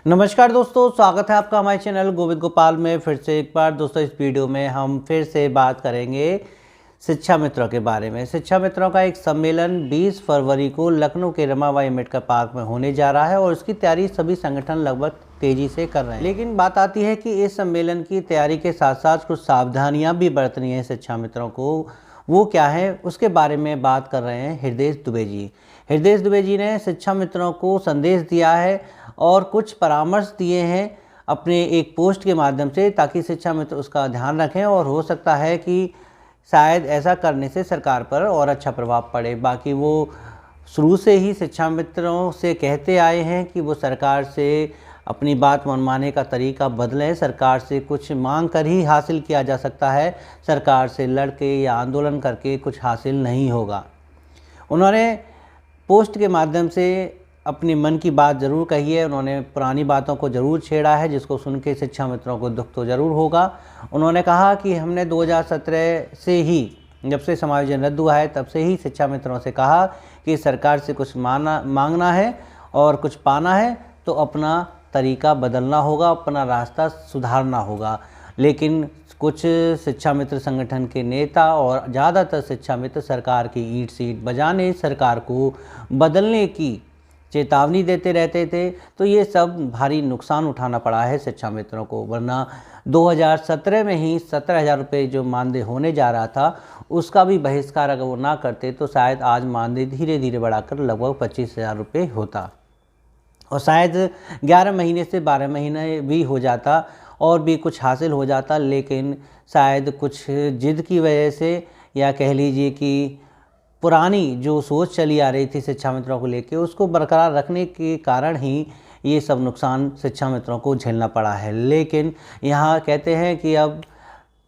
नमस्कार दोस्तों, स्वागत है आपका हमारे चैनल गोविंद गोपाल में। फिर से एक बार दोस्तों इस वीडियो में हम फिर से बात करेंगे शिक्षा मित्रों के बारे में। शिक्षा मित्रों का एक सम्मेलन 20 फरवरी को लखनऊ के रमाबाई अम्बेडकर पार्क में होने जा रहा है और उसकी तैयारी सभी संगठन लगभग तेजी से कर रहे हैं। लेकिन बात आती है कि इस सम्मेलन की तैयारी के साथ साथ कुछ सावधानियाँ भी बरतनी है शिक्षा मित्रों को। वो क्या है उसके बारे में बात कर रहे हैं हृदेश दुबे जी। हृदेश दुबे जी ने शिक्षा मित्रों को संदेश दिया है और कुछ परामर्श दिए हैं अपने एक पोस्ट के माध्यम से, ताकि शिक्षा मित्र उसका ध्यान रखें और हो सकता है कि शायद ऐसा करने से सरकार पर और अच्छा प्रभाव पड़े। बाकी वो शुरू से ही शिक्षा मित्रों से कहते आए हैं कि वो सरकार से अपनी बात मनवाने का तरीका बदलें। सरकार से कुछ मांग कर ही हासिल किया जा सकता है, सरकार से लड़ के या आंदोलन करके कुछ हासिल नहीं होगा। उन्होंने पोस्ट के माध्यम से अपने मन की बात ज़रूर कही है। उन्होंने पुरानी बातों को ज़रूर छेड़ा है, जिसको सुन के शिक्षा मित्रों को दुख तो ज़रूर होगा। उन्होंने कहा कि हमने 2017 से ही, जब से समायोजन रद्द हुआ है, तब से ही शिक्षा मित्रों से कहा कि सरकार से कुछ मांगना है और कुछ पाना है तो अपना तरीका बदलना होगा, अपना रास्ता सुधारना होगा। लेकिन कुछ शिक्षा मित्र संगठन के नेता और ज़्यादातर शिक्षा मित्र सरकार की ईंट सीट बजाने, सरकार को बदलने की चेतावनी देते रहते थे। तो ये सब भारी नुकसान उठाना पड़ा है शिक्षा मित्रों को। वरना 2017 में ही 17,000 रुपये जो मानदेय होने जा रहा था, उसका भी बहिष्कार अगर वो ना करते तो शायद आज मानदेय धीरे धीरे बढ़ाकर लगभग 25,000 रुपये होता और शायद 11 महीने से 12 महीने भी हो जाता और भी कुछ हासिल हो जाता। लेकिन शायद कुछ जिद की वजह से, या कह लीजिए कि पुरानी जो सोच चली आ रही थी शिक्षा मित्रों को लेके, उसको बरकरार रखने के कारण ही ये सब नुकसान शिक्षा मित्रों को झेलना पड़ा है। लेकिन यहाँ कहते हैं कि अब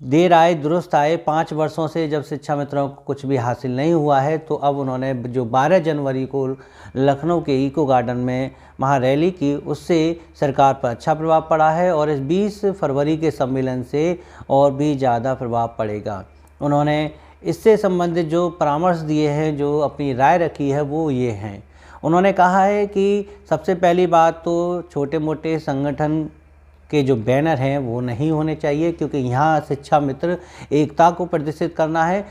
देर आए दुरुस्त आए। 5 वर्षों से जब शिक्षा मित्रों को कुछ भी हासिल नहीं हुआ है, तो अब उन्होंने जो 12 जनवरी को लखनऊ के इको गार्डन में महारैली की, उससे सरकार पर अच्छा प्रभाव पड़ा है और इस 20 फरवरी के सम्मेलन से और भी ज़्यादा प्रभाव पड़ेगा। उन्होंने इससे संबंधित जो परामर्श दिए हैं, जो अपनी राय रखी है, वो ये हैं। उन्होंने कहा है कि सबसे पहली बात तो छोटे मोटे संगठन के जो बैनर हैं वो नहीं होने चाहिए, क्योंकि यहाँ शिक्षा मित्र एकता को प्रदर्शित करना है।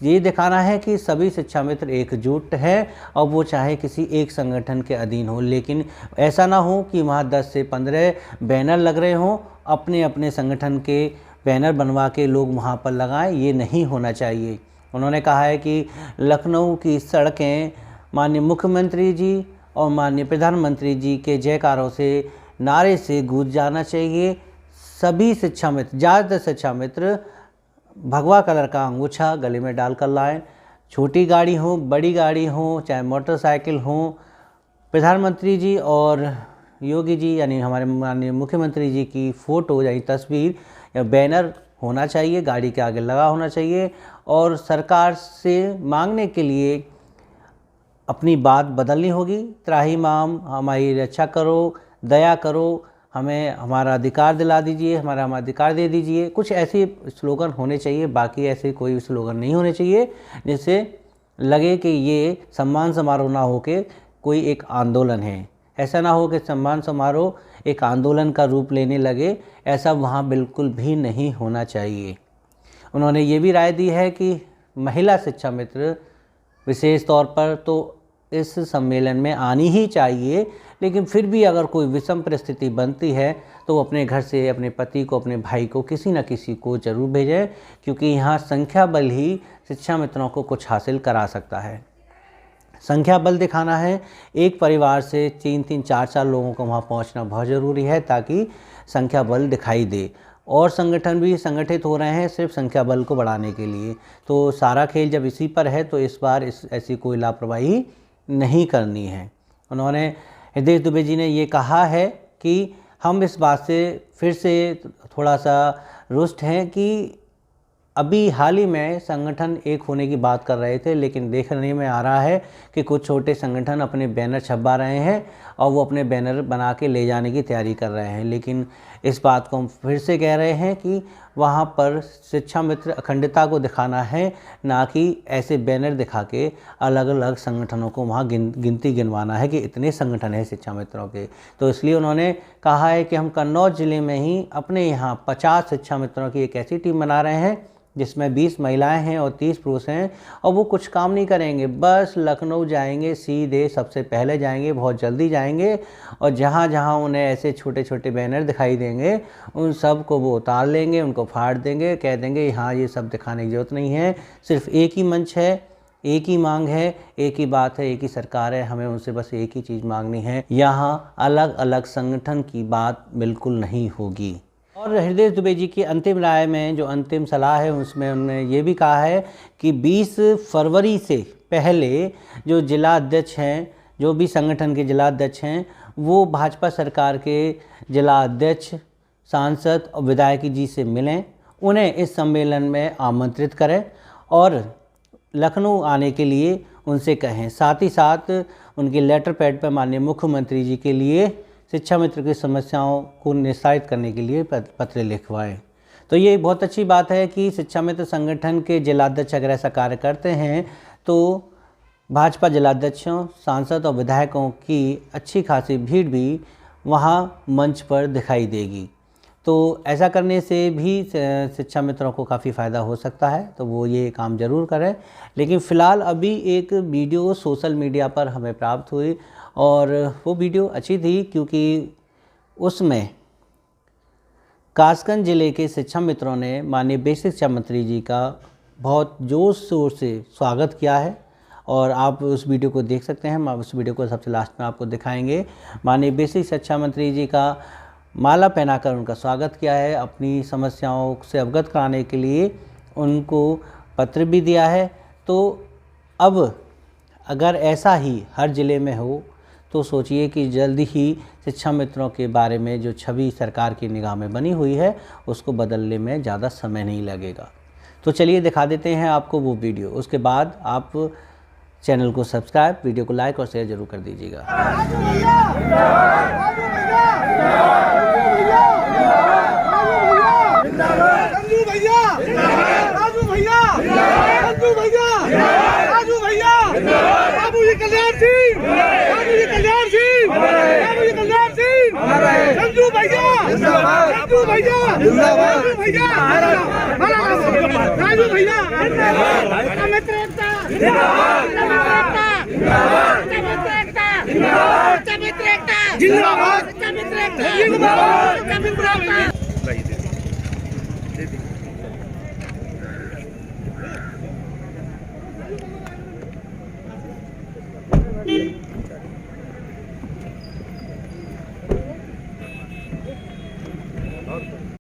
ये दिखाना है कि सभी शिक्षा मित्र एकजुट हैं और वो चाहे किसी एक संगठन के अधीन हो। लेकिन ऐसा ना हो कि वहाँ 10 से 15 बैनर लग रहे हों, अपने अपने संगठन के बैनर बनवा के लोग वहाँ पर लगाएं, ये नहीं होना चाहिए। उन्होंने कहा है कि लखनऊ की सड़कें माननीय मुख्यमंत्री जी और माननीय प्रधानमंत्री जी के जयकारों से, नारे से गूंज जाना चाहिए। सभी शिक्षा मित्र, ज़्यादातर शिक्षा मित्र भगवा कलर का अंगूछा गले में डालकर लाएं। छोटी गाड़ी हो, बड़ी गाड़ी हो, चाहे मोटरसाइकिल हो, प्रधानमंत्री जी और योगी जी यानी हमारे माननीय मुख्यमंत्री जी की फ़ोटो यानी तस्वीर या बैनर होना चाहिए, गाड़ी के आगे लगा होना चाहिए। और सरकार से मांगने के लिए अपनी बात बदलनी होगी। त्राहिमाम हमारी रक्षा करो, दया करो, हमें हमारा अधिकार दिला दीजिए, हमारा अधिकार दे दीजिए। कुछ ऐसे स्लोगन होने चाहिए, बाकी ऐसे कोई स्लोगन नहीं होने चाहिए जिससे लगे कि ये सम्मान समारोह ना हो के कोई एक आंदोलन है। ऐसा ना हो कि सम्मान समारोह एक आंदोलन का रूप लेने लगे, ऐसा वहाँ बिल्कुल भी नहीं होना चाहिए। उन्होंने ये भी राय दी है कि महिला शिक्षा मित्र विशेष तौर पर तो इस सम्मेलन में आनी ही चाहिए, लेकिन फिर भी अगर कोई विषम परिस्थिति बनती है तो वो अपने घर से अपने पति को, अपने भाई को, किसी न किसी को ज़रूर भेजें, क्योंकि यहाँ संख्या बल ही शिक्षा मित्रों को कुछ हासिल करा सकता है। संख्या बल दिखाना है। एक परिवार से 3-3, 4-4 लोगों को वहाँ पहुँचना बहुत ज़रूरी है, ताकि संख्या बल दिखाई दे। और संगठन भी संगठित हो रहे हैं सिर्फ संख्या बल को बढ़ाने के लिए। तो सारा खेल जब इसी पर है, तो इस बार ऐसी कोई लापरवाही नहीं करनी है। उन्होंने हृदेश दुबे जी ने ये कहा है कि हम इस बात से फिर से थोड़ा सा रुष्ट हैं कि अभी हाल ही में संगठन एक होने की बात कर रहे थे, लेकिन देखने में आ रहा है कि कुछ छोटे संगठन अपने बैनर छपवा रहे हैं और वो अपने बैनर बना के ले जाने की तैयारी कर रहे हैं। लेकिन इस बात को हम फिर से कह रहे हैं कि वहाँ पर शिक्षा मित्र अखंडता को दिखाना है, ना कि ऐसे बैनर दिखा के अलग अलग संगठनों को वहाँ गिनती गिनवाना है कि इतने संगठन हैं शिक्षा मित्रों के। तो इसलिए उन्होंने कहा है कि हम कन्नौज ज़िले में ही अपने यहाँ 50 शिक्षा मित्रों की एक ऐसी टीम बना रहे हैं जिसमें 20 महिलाएं हैं और 30 पुरुष हैं, और वो कुछ काम नहीं करेंगे, बस लखनऊ जाएंगे, सीधे सबसे पहले जाएंगे, बहुत जल्दी जाएंगे, और जहाँ जहाँ उन्हें ऐसे छोटे छोटे बैनर दिखाई देंगे उन सब को वो उतार लेंगे, उनको फाड़ देंगे, कह देंगे हाँ ये सब दिखाने की ज़रूरत नहीं है, सिर्फ एक ही मंच है, एक ही मांग है, एक ही बात है, एक ही सरकार है, हमें उनसे बस एक ही चीज़ मांगनी है, यहाँ अलग अलग संगठन की बात बिल्कुल नहीं होगी। और हृदय दुबे जी की अंतिम राय में जो अंतिम सलाह है उसमें उन्होंने ये भी कहा है कि 20 फरवरी से पहले जो जिला अध्यक्ष हैं, जो भी संगठन के जिला अध्यक्ष हैं, वो भाजपा सरकार के जिला अध्यक्ष, सांसद और विधायक जी से मिलें, उन्हें इस सम्मेलन में आमंत्रित करें और लखनऊ आने के लिए उनसे कहें। साथ ही साथ उनके लेटर पैड पर माननीय मुख्यमंत्री जी के लिए शिक्षा मित्र की समस्याओं को निस्तारित करने के लिए पत्र लिखवाएं। तो ये बहुत अच्छी बात है कि शिक्षा मित्र संगठन के जिलाध्यक्ष अगर ऐसा कार्य करते हैं तो भाजपा जिलाध्यक्षों, सांसद और विधायकों की अच्छी खासी भीड़ भी वहाँ मंच पर दिखाई देगी। तो ऐसा करने से भी शिक्षा मित्रों को काफ़ी फ़ायदा हो सकता है, तो वो ये काम ज़रूर करें। लेकिन फ़िलहाल अभी एक वीडियो सोशल मीडिया पर हमें प्राप्त हुई और वो वीडियो अच्छी थी क्योंकि उसमें कासगंज ज़िले के शिक्षा मित्रों ने माननीय बेसिक शिक्षा मंत्री जी का बहुत जोर शोर से स्वागत किया है और आप उस वीडियो को देख सकते हैं। हम उस वीडियो को सबसे लास्ट में आपको दिखाएंगे। माननीय बेसिक शिक्षा मंत्री जी का माला पहनाकर उनका स्वागत किया है, अपनी समस्याओं से अवगत कराने के लिए उनको पत्र भी दिया है। तो अब अगर ऐसा ही हर ज़िले में हो तो सोचिए कि जल्दी ही शिक्षा मित्रों के बारे में जो छवि सरकार की निगाह में बनी हुई है उसको बदलने में ज़्यादा समय नहीं लगेगा। तो चलिए दिखा देते हैं आपको वो वीडियो, उसके बाद आप चैनल को सब्सक्राइब, वीडियो को लाइक और शेयर जरूर कर दीजिएगा।